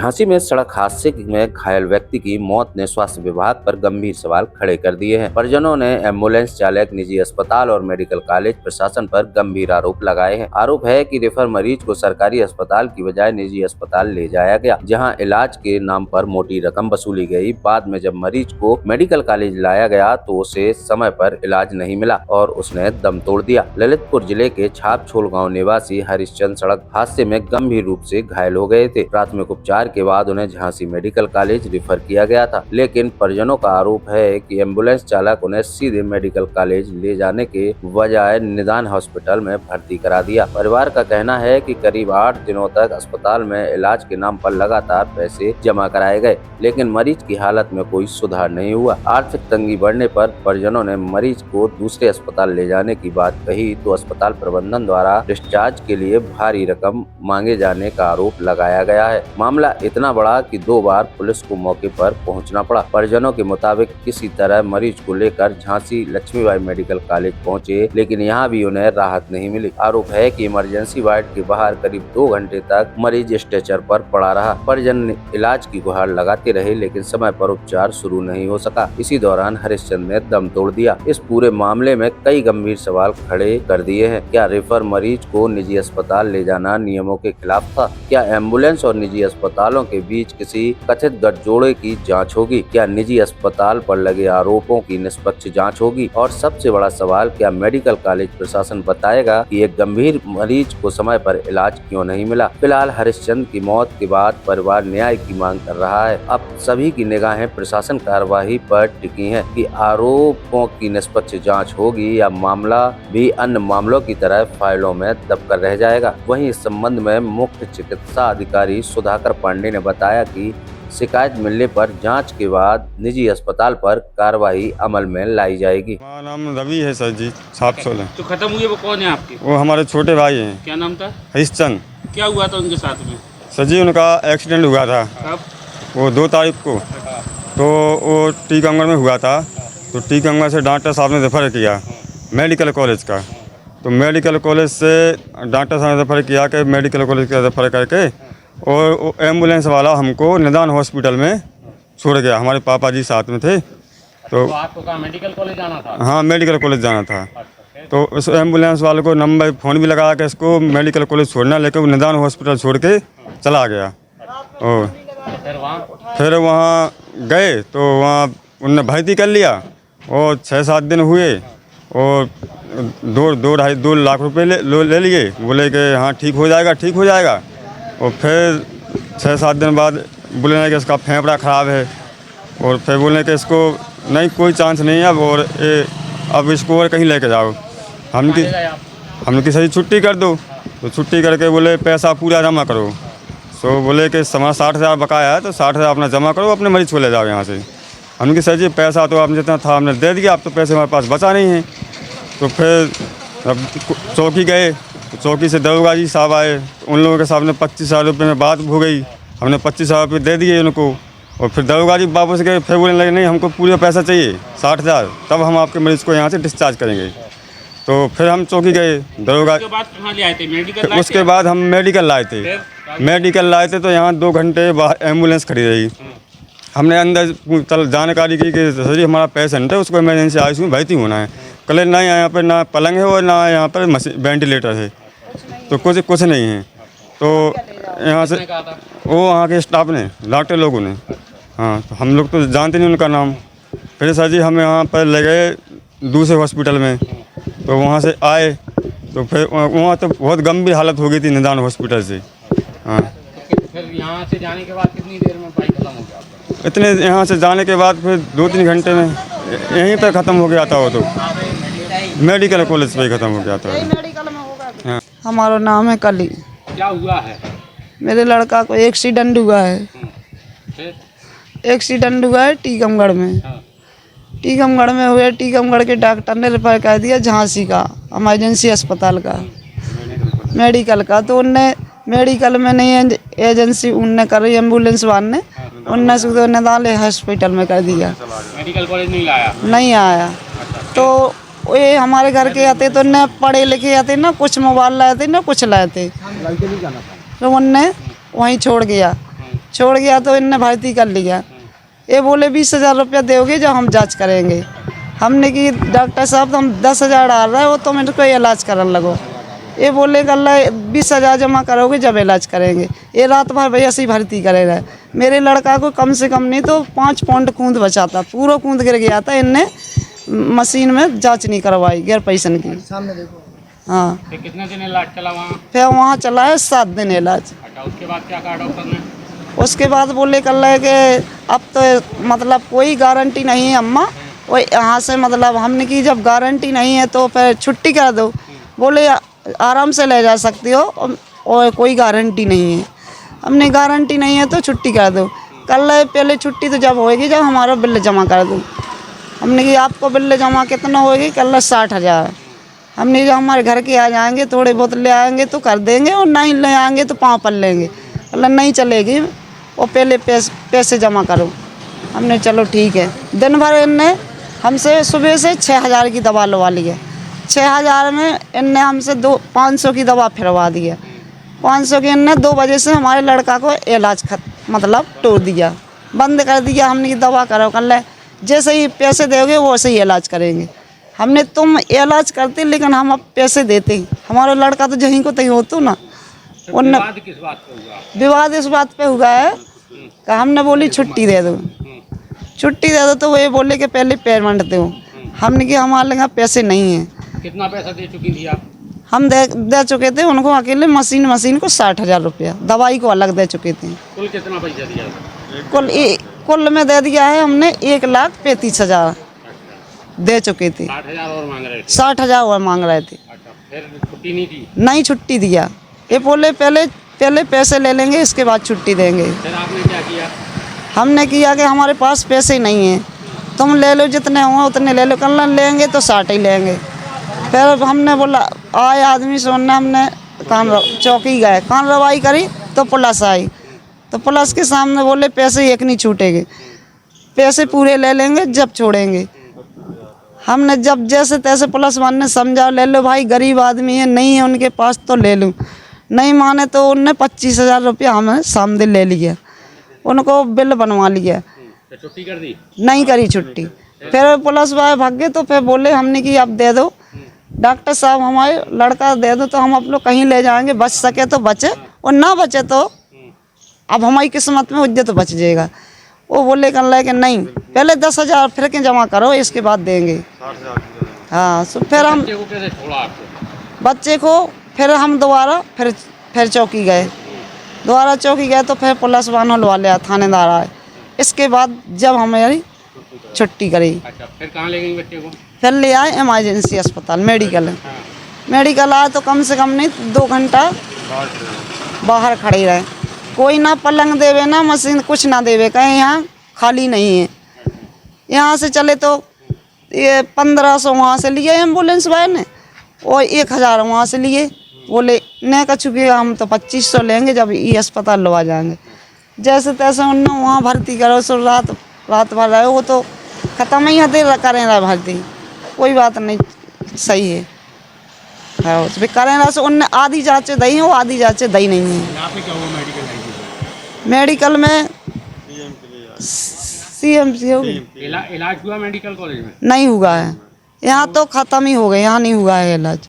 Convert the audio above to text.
झांसी में सड़क हादसे में घायल व्यक्ति की मौत ने स्वास्थ्य विभाग पर गंभीर सवाल खड़े कर दिए हैं। परिजनों ने एम्बुलेंस चालक, निजी अस्पताल और मेडिकल कॉलेज प्रशासन पर गंभीर आरोप लगाए हैं। आरोप है कि रेफर मरीज को सरकारी अस्पताल की बजाय निजी अस्पताल ले जाया गया, जहां इलाज के नाम पर मोटी रकम वसूली गई। बाद में जब मरीज को मेडिकल कॉलेज लाया गया तो उसे समय पर इलाज नहीं मिला और उसने दम तोड़ दिया। ललितपुर जिले के छापछोल गाँव निवासी हरिश्चंद्र सड़क हादसे में गंभीर रूप से घायल हो गए थे। प्राथमिक उपचार के बाद उन्हें झांसी मेडिकल कॉलेज रेफर किया गया था, लेकिन परिजनों का आरोप है कि एम्बुलेंस चालक उन्हें सीधे मेडिकल कॉलेज ले जाने के बजाय निदान हॉस्पिटल में भर्ती करा दिया। परिवार का कहना है कि करीब 8 दिनों तक अस्पताल में इलाज के नाम पर लगातार पैसे जमा कराए गए, लेकिन मरीज की हालत में कोई सुधार नहीं हुआ। आर्थिक तंगी बढ़ने पर परिजनों ने मरीज को दूसरे अस्पताल ले जाने की बात कही तो अस्पताल प्रबंधन द्वारा डिस्चार्ज के लिए भारी रकम मांगे जाने का आरोप लगाया गया है। मामला इतना बड़ा कि 2 बार पुलिस को मौके पर पहुंचना पड़ा। परिजनों के मुताबिक किसी तरह मरीज को लेकर झांसी लक्ष्मीबाई मेडिकल कॉलेज पहुंचे, लेकिन यहां भी उन्हें राहत नहीं मिली। आरोप है कि इमरजेंसी वार्ड के बाहर करीब 2 घंटे तक मरीज स्ट्रेचर पर पड़ा रहा। परिजन इलाज की गुहार लगाते रहे, लेकिन समय पर उपचार शुरू नहीं हो सका। इसी दौरान हरिश्चंद्र ने दम तोड़ दिया। इस पूरे मामले में कई गंभीर सवाल खड़े कर दिए हैं। क्या रेफर मरीज को निजी अस्पताल ले जाना नियमों के खिलाफ था? क्या एम्बुलेंस और निजी अस्पतालों के बीच किसी कथित गठजोड़े की जांच होगी? क्या निजी अस्पताल पर लगे आरोपों की निष्पक्ष जांच होगी? और सबसे बड़ा सवाल, क्या मेडिकल कॉलेज प्रशासन बताएगा कि एक गंभीर मरीज को समय पर इलाज क्यों नहीं मिला? फिलहाल हरिश्चंद्र की मौत के बाद परिवार न्याय की मांग कर रहा है। अब सभी की निगाहें प्रशासन कार्यवाही पर टिकी हैं कि आरोपों की निष्पक्ष जांच होगी या मामला भी अन्य मामलों की तरह फाइलों में दबकर रह जाएगा। वहीं इस संबंध में मुख्य चिकित्सा अधिकारी सुधाकर पांडे ने बताया कि शिकायत मिलने पर जांच के बाद निजी अस्पताल पर कार्रवाई अमल में लाई जाएगी। हमारा नाम रवि है सर जी, छापछोल है। तो खत्म हुए वो कौन है आपके? वो हमारे छोटे भाई हैं। क्या नाम था? हरिश्चंद्र। क्या हुआ था उनके साथ में? सर जी उनका एक्सीडेंट हुआ था। कब? वो 2 तारीख को। तो वो टीकमगढ़ में हुआ था। तो टीकमगढ़ से डॉक्टर साहब ने रेफर किया मेडिकल कॉलेज का। तो मेडिकल कॉलेज से डॉक्टर साहब ने रेफर किया कि मेडिकल कॉलेज का रेफर करके, और एम्बुलेंस वाला हमको निदान हॉस्पिटल में छोड़ गया। हमारे पापा जी साथ में थे। तो आपको कहाँ मेडिकल कॉलेज जाना था? हाँ, मेडिकल कॉलेज जाना था। तो उस एम्बुलेंस वाले को नंबर फ़ोन भी लगाया कि इसको मेडिकल कॉलेज छोड़ना, लेकिन वो निदान हॉस्पिटल छोड़ के चला गया। और फिर वहाँ गए तो वहाँ उनने भर्ती कर लिया और 6-7 दिन हुए और 2 लाख रुपए ले लिए। बोले कि हाँ ठीक हो जाएगा, ठीक हो जाएगा। और फिर 6-7 दिन बाद बोले कि इसका फेफड़ा ख़राब है, और फिर बोले कि इसको नहीं, कोई चांस नहीं है और अब इसको और कहीं लेके जाओ। हमने सही छुट्टी कर दो। तो छुट्टी करके बोले पैसा पूरा जमा करो। तो बोले कि समा 60,000 बकाया है, तो 60,000 अपना जमा करो, अपने मरीज को ले जाओ यहाँ से। हमने सर जी पैसा तो आपने जितना था हमने दे दिया, अब तो पैसे हमारे पास बचा नहीं है। तो फिर अब चौकी गए, तो चौकी से दरोगा जी साहब आए। तो उन लोगों के सामने 25,000 रुपये में बात हो गई। हमने 25,000 रुपये दे दिए उनको, और फिर दरोगा जी वापस गए। फिर बोलने लगे नहीं, हमको पूरा पैसा चाहिए 60,000, तब हम आपके मरीज को यहाँ से डिस्चार्ज करेंगे। तो फिर हम चौकी गए। दरोगा उसके बाद कहाँ ले आए थे? मेडिकल? उसके बाद हम मेडिकल लाए थे। तो यहाँ 2 घंटे बाहर एम्बुलेंस खड़ी रही। हमने अंदर जानकारी की कि सर जी हमारा पेशेंट है, उसको इमरजेंसी आईसीयू में भर्ती होना है। कल ना यहाँ पर ना पलंग है और ना यहाँ पर वेंटिलेटर है, तो कुछ नहीं है। तो यहाँ से वो वहाँ के स्टाफ ने, डॉक्टर लोगों ने, हाँ, तो हम लोग तो जानते नहीं उनका नाम। फिर सर जी हम यहाँ पर ले गए दूसरे हॉस्पिटल में। तो वहाँ से आए तो फिर वहाँ तो बहुत गंभीर हालत हो गई थी निदान हॉस्पिटल से। हाँ, फिर यहाँ से जाने के बाद कितनी देर में भाई खत्म हो गया? इतने यहाँ से जाने के बाद फिर 2-3 घंटे में यहीं पर ख़त्म हो गया था। वो तो मेडिकल कॉलेज पे ख़त्म हो गया था। हाँ। हमारा नाम है कली। क्या हुआ है? मेरे लड़का को एक्सीडेंट हुआ है। एक्सीडेंट हुआ है टीकमगढ़ में। टीकमगढ़ में हुए, टीकमगढ़ के डॉक्टर ने रेफर कर दिया झांसी का इमरजेंसी अस्पताल का, मेडिकल का। तो उनने मेडिकल में नहीं, एजेंसी उनने कर रही, एम्बुलेंस वाले ने उनने सुधो निदान हॉस्पिटल में कर दिया। मेडिकल कॉलेज नहीं लाया? नहीं आया। तो ये हमारे घर के आते तो न पढ़े लिखे आते, ना कुछ मोबाइल लाए थे, ना कुछ लाए थे। तो उनने वहीं छोड़ गया। छोड़ गया तो इनने भर्ती कर लिया। ये बोले 20,000 रुपया दोगे जो हम जांच करेंगे। हमने कि डॉक्टर साहब तो हम 10,000 डाल रहे हो तो मेरे को इलाज करने लगो। ये बोले कल 20,000 जमा करोगे जब इलाज करेंगे। ये रात भर भैया से भर्ती करे रहे। मेरे लड़का को कम से कम नहीं तो 5 पौंड खून बचा था, पूरा खून गिर गया था। इनने मशीन में जांच नहीं करवाई गैर पैसन की। हाँ, फिर कितने दिन इलाज चला वहाँ? फिर वहाँ चला है 7 दिन इलाज। अच्छा, उसके बाद क्या कहा डॉक्टर ने? उसके बाद बोले कल है कि अब तो मतलब कोई गारंटी नहीं है अम्मा, वो यहाँ से मतलब हमने की जब गारंटी नहीं है तो फिर छुट्टी कर दो। बोले आराम से ले जा सकती हो और कोई गारंटी नहीं है। हमने गारंटी नहीं है तो छुट्टी कर दो। कल पहले छुट्टी तो जब होएगी जब हमारा बिल जमा कर दो। हमने कि आपको बिल जमा कितना होएगी? कल 60,000। हमने जो हमारे घर के आ जाएंगे थोड़े बहुत ले आएंगे तो कर देंगे और नहीं ले आएंगे तो पाँव पर लेंगे। कल नहीं चलेगी और पहले पैसे जमा करो। हमने चलो ठीक है। दिन भर इनने हमसे सुबह से 6,000 की दवा लगा ली है। 6,000 में इनने हमसे 500 की दवा फिरवा दी है। 500 की इनने 2 बजे से हमारे लड़का को इलाज मतलब तोड़ दिया, बंद कर दिया। हमने की दवा करो कल जैसे ही पैसे दोगे वैसे ही इलाज करेंगे। हमने तुम इलाज करते लेकिन हम अब पैसे देते। हमारा लड़का तो जहीं को तहीं होतो ना। विवाद किस बात पे हुआ? विवाद इस बात पे हुआ है कि हमने बोली छुट्टी दे दो, छुट्टी दे दो तो वो ये बोले कि पहले पेमेंट दो। हमने कि हमारे यहाँ पैसे नहीं हैं। कितना पैसा दे चुकी थी आप? हम दे चुके थे उनको अकेले मशीन को 60,000 रुपया, दवाई को अलग दे चुके थे। कुल कितना पैसा दिया था? कुल में दे दिया है हमने 1,35,000 दे चुके थे। 60,000 और मांग रहे थे? 60,000 और मांग रहे थे। अच्छा, फिर छुट्टी नहीं दी? नहीं छुट्टी दिया। ये बोले पहले पैसे ले लेंगे इसके बाद छुट्टी देंगे। फिर आपने क्या किया? हमने किया कि हमारे पास पैसे नहीं हैं, तुम ले लो जितने हुए उतने ले लो। कल लेंगे तो 60 ही लेंगे। फिर हमने बोला आए आदमी सुनने, हमने चौकी गए, कान रवाई करी तो पुलिस आई। तो पुलिस के सामने बोले पैसे एक नहीं छूटेंगे, पैसे पूरे ले लेंगे जब छोड़ेंगे। हमने जब जैसे तैसे पुलिस वाले ने समझा ले लो भाई गरीब आदमी है, नहीं है उनके पास तो ले लूँ। नहीं माने तो उनने 25,000 रुपया हमें सामने ले लिया, उनको बिल बनवा लिया। तो छुट्टी कर दी? नहीं करी छुट्टी। फिर पुलिस वाले भाग गए तो फिर बोले हमने कि अब दे दो डॉक्टर साहब हमारे लड़का दे दो तो हम आप लोग कहीं ले जाएंगे, बच सके तो बचे और ना बचे तो अब हमारी किस्मत में उज्जत तो बच जाएगा। वो बोले कर ले कि नहीं पहले 10,000 फिर के जमा करो इसके बाद देंगे। हाँ, तो फिर हम बच्चे को कैसे छोड़ा आपको? बच्चे को फिर हम दोबारा फिर चौकी गए, दोबारा चौकी गए तो फिर पुलिस वालों लवा लिया, थानेदार आए। इसके बाद जब हमारी छुट्टी करी अच्छा, फिर कहाँ ले गई बच्चे को? फिर ले आए इमरजेंसी अस्पताल मेडिकल आए तो कम से कम नहीं 2 घंटा बाहर खड़े रहे। कोई ना पलंग देवे ना मशीन कुछ ना देवे, कहीं यहाँ खाली नहीं है। यहाँ से चले तो ये 1,500 वहाँ से लिए एम्बुलेंस वाले ने और 1,000 वहाँ से लिए। बोले नहीं कछु कि हम तो 2,500 लेंगे जब ये अस्पताल लवा जाएंगे। जैसे तैसे उन्होंने वहाँ भर्ती करो सो रात भर रहे, वो तो ख़त्म ही हते करें रहे भर्ती, कोई बात नहीं सही है। हाँ, उसमें करें रहा सो उनने आधी जाँचें दई हैं, वो आधी जाँचें दई नहीं है। यहाँ पे क्या हुआ मेडिकल में CMC हो गई। इलाज हुआ मेडिकल कॉलेज में? नहीं हुआ है, यहाँ तो ख़त्म ही हो गए, यहाँ नहीं हुआ है इलाज।